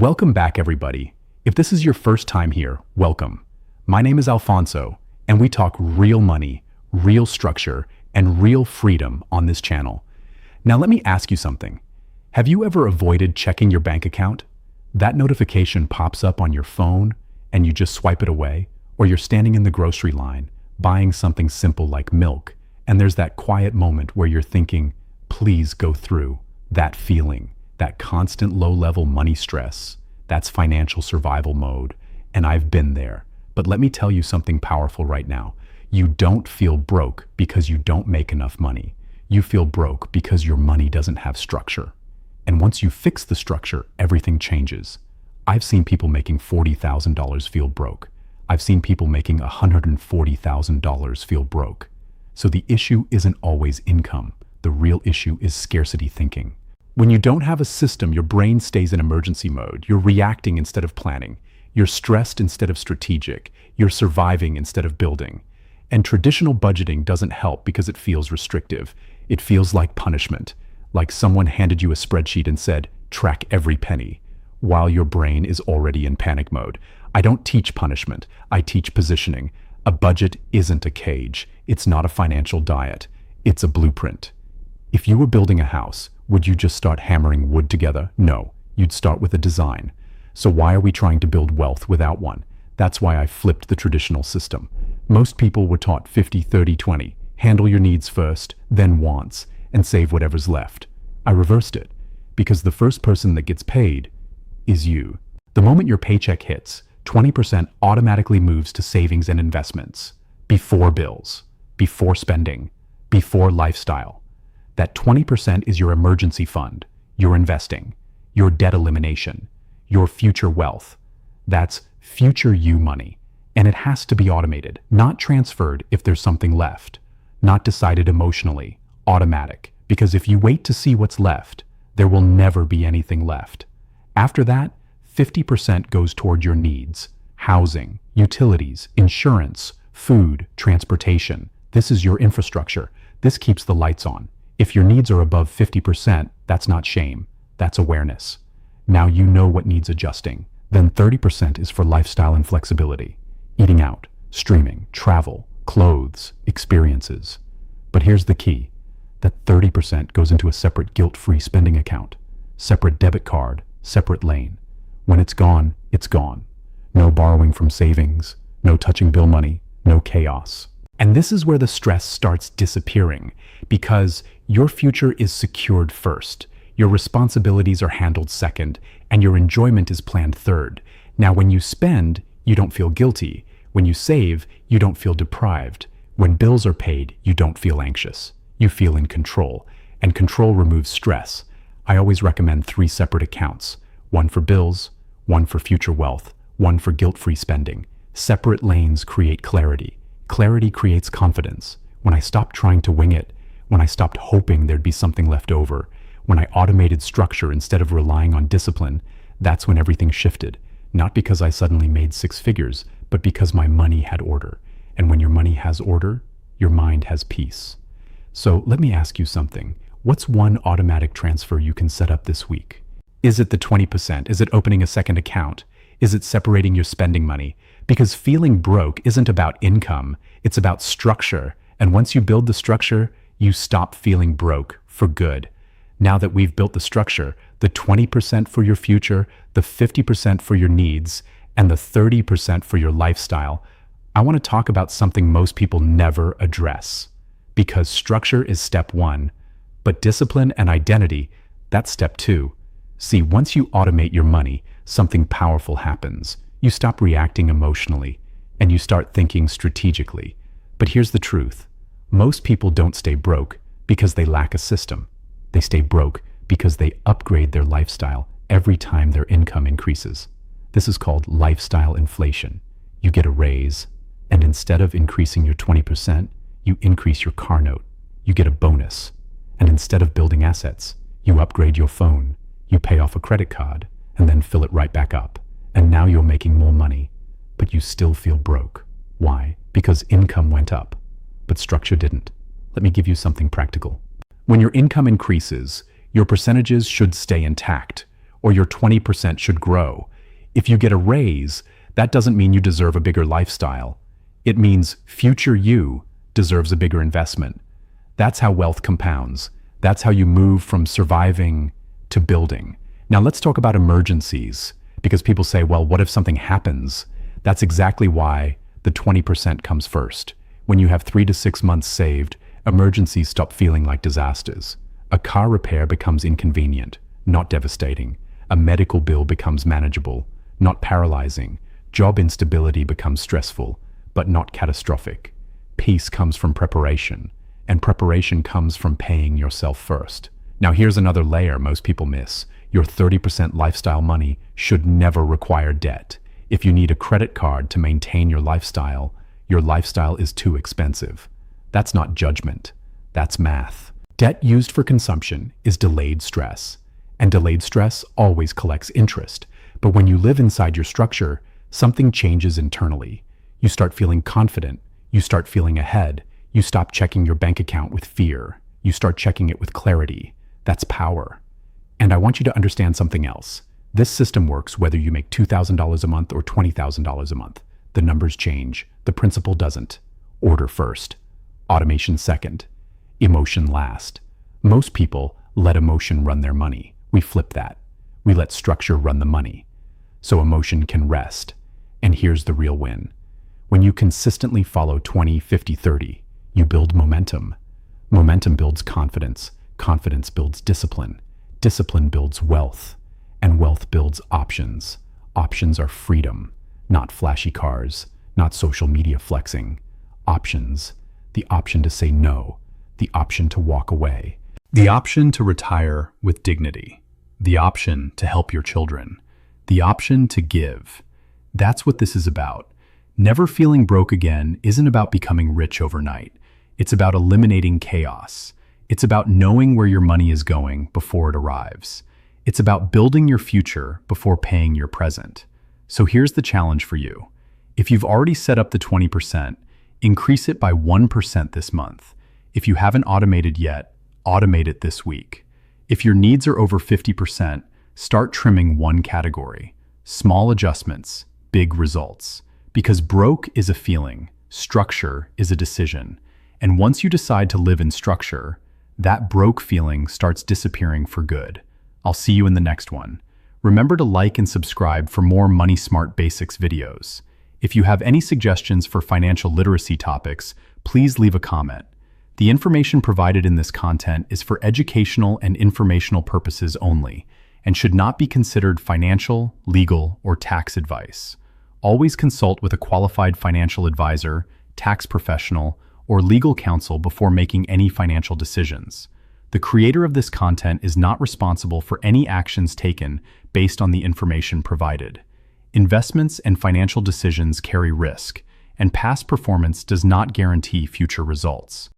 Welcome back, everybody. If this is your first time here, welcome. My name is Alfonso, and we talk real money, real structure, and real freedom on this channel. Now let me ask you something. Have you ever avoided checking your bank account? That notification pops up on your phone, and you just swipe it away, or you're standing in the grocery line, buying something simple like milk, and there's that quiet moment where you're thinking, please go through. That feeling, that constant low-level money stress, that's financial survival mode, and I've been there. But let me tell you something powerful right now. You don't feel broke because you don't make enough money. You feel broke because your money doesn't have structure. And once you fix the structure, everything changes. I've seen people making $40,000 feel broke. I've seen people making $140,000 feel broke. So the issue isn't always income. The real issue is scarcity thinking. When you don't have a system, your brain stays in emergency mode. You're reacting instead of planning. You're stressed instead of strategic. You're surviving instead of building. And traditional budgeting doesn't help because it feels restrictive. It feels like punishment, like someone handed you a spreadsheet and said, track every penny, while your brain is already in panic mode. I don't teach punishment. I teach positioning. A budget isn't a cage. It's not a financial diet. It's a blueprint. If you were building a house, would you just start hammering wood together? No, you'd start with a design. So why are we trying to build wealth without one? That's why I flipped the traditional system. Most people were taught 50-30-20. Handle your needs first, then wants, and save whatever's left. I reversed it, because the first person that gets paid is you. The moment your paycheck hits, 20% automatically moves to savings and investments, before bills, before spending, before lifestyle. That 20% is your emergency fund, your investing, your debt elimination, your future wealth. That's future you money. And it has to be automated, not transferred if there's something left, not decided emotionally, automatic. Because if you wait to see what's left, there will never be anything left. After that, 50% goes toward your needs: housing, utilities, insurance, food, transportation. This is your infrastructure. This keeps the lights on. If your needs are above 50%, that's not shame, that's awareness. Now you know what needs adjusting. Then 30% is for lifestyle and flexibility. Eating out, streaming, travel, clothes, experiences. But here's the key. That 30% goes into a separate guilt-free spending account, separate debit card, separate lane. When it's gone, it's gone. No borrowing from savings, no touching bill money, no chaos. And this is where the stress starts disappearing, because your future is secured first, your responsibilities are handled second, and your enjoyment is planned third. Now, when you spend, you don't feel guilty. When you save, you don't feel deprived. When bills are paid, you don't feel anxious. You feel in control, and control removes stress. I always recommend 3 separate accounts: one for bills, one for future wealth, one for guilt-free spending. Separate lanes create clarity. Clarity creates confidence. When I stopped trying to wing it, when I stopped hoping there'd be something left over, when I automated structure instead of relying on discipline, that's when everything shifted. Not because I suddenly made 6 figures, but because my money had order. And when your money has order, your mind has peace. So let me ask you something. What's one automatic transfer you can set up this week? Is it the 20%? Is it opening a second account? Is it separating your spending money? Because feeling broke isn't about income, it's about structure. And once you build the structure, you stop feeling broke for good. Now that we've built the structure, the 20% for your future, the 50% for your needs, and the 30% for your lifestyle, I want to talk about something most people never address. Because structure is step 1, but discipline and identity, that's step 2. See, once you automate your money, something powerful happens. You stop reacting emotionally, and you start thinking strategically. But here's the truth. Most people don't stay broke because they lack a system. They stay broke because they upgrade their lifestyle every time their income increases. This is called lifestyle inflation. You get a raise, and instead of increasing your 20%, you increase your car note. You get a bonus. And instead of building assets, you upgrade your phone. You pay off a credit card, and then fill it right back up. And now you're making more money, but you still feel broke. Why? Because income went up, but structure didn't. Let me give you something practical. When your income increases, your percentages should stay intact, or your 20% should grow. If you get a raise, that doesn't mean you deserve a bigger lifestyle. It means future you deserves a bigger investment. That's how wealth compounds. That's how you move from surviving to building. Now let's talk about emergencies, because people say, well, what if something happens? That's exactly why the 20% comes first. When you have 3 to 6 months saved, emergencies stop feeling like disasters. A car repair becomes inconvenient, not devastating. A medical bill becomes manageable, not paralyzing. Job instability becomes stressful, but not catastrophic. Peace comes from preparation, and preparation comes from paying yourself first. Now here's another layer most people miss. Your 30% lifestyle money should never require debt. If you need a credit card to maintain your lifestyle is too expensive. That's not judgment, that's math. Debt used for consumption is delayed stress, and delayed stress always collects interest. But when you live inside your structure, something changes internally. You start feeling confident, you start feeling ahead, you stop checking your bank account with fear, you start checking it with clarity. That's power. And I want you to understand something else. This system works whether you make $2,000 a month or $20,000 a month. The numbers change, the principle doesn't. Order first, automation second, emotion last. Most people let emotion run their money. We flip that. We let structure run the money, so emotion can rest. And here's the real win. When you consistently follow 20, 50, 30, you build momentum. Momentum builds confidence. Confidence builds discipline. Discipline builds wealth. And wealth builds options. Options are freedom, not flashy cars, not social media flexing. Options. The option to say no. The option to walk away. The option to retire with dignity. The option to help your children. The option to give. That's what this is about. Never feeling broke again isn't about becoming rich overnight. It's about eliminating chaos. It's about knowing where your money is going before it arrives. It's about building your future before paying your present. So here's the challenge for you. If you've already set up the 20%, increase it by 1% this month. If you haven't automated yet, automate it this week. If your needs are over 50%, start trimming one category. Small adjustments, big results. Because broke is a feeling, structure is a decision. And once you decide to live in structure, that broke feeling starts disappearing for good. I'll see you in the next one. Remember to like and subscribe for more Money Smart Basics videos. If you have any suggestions for financial literacy topics, please leave a comment. The information provided in this content is for educational and informational purposes only and should not be considered financial, legal, or tax advice. Always consult with a qualified financial advisor, tax professional, or legal counsel before making any financial decisions. The creator of this content is not responsible for any actions taken based on the information provided. Investments and financial decisions carry risk, and past performance does not guarantee future results.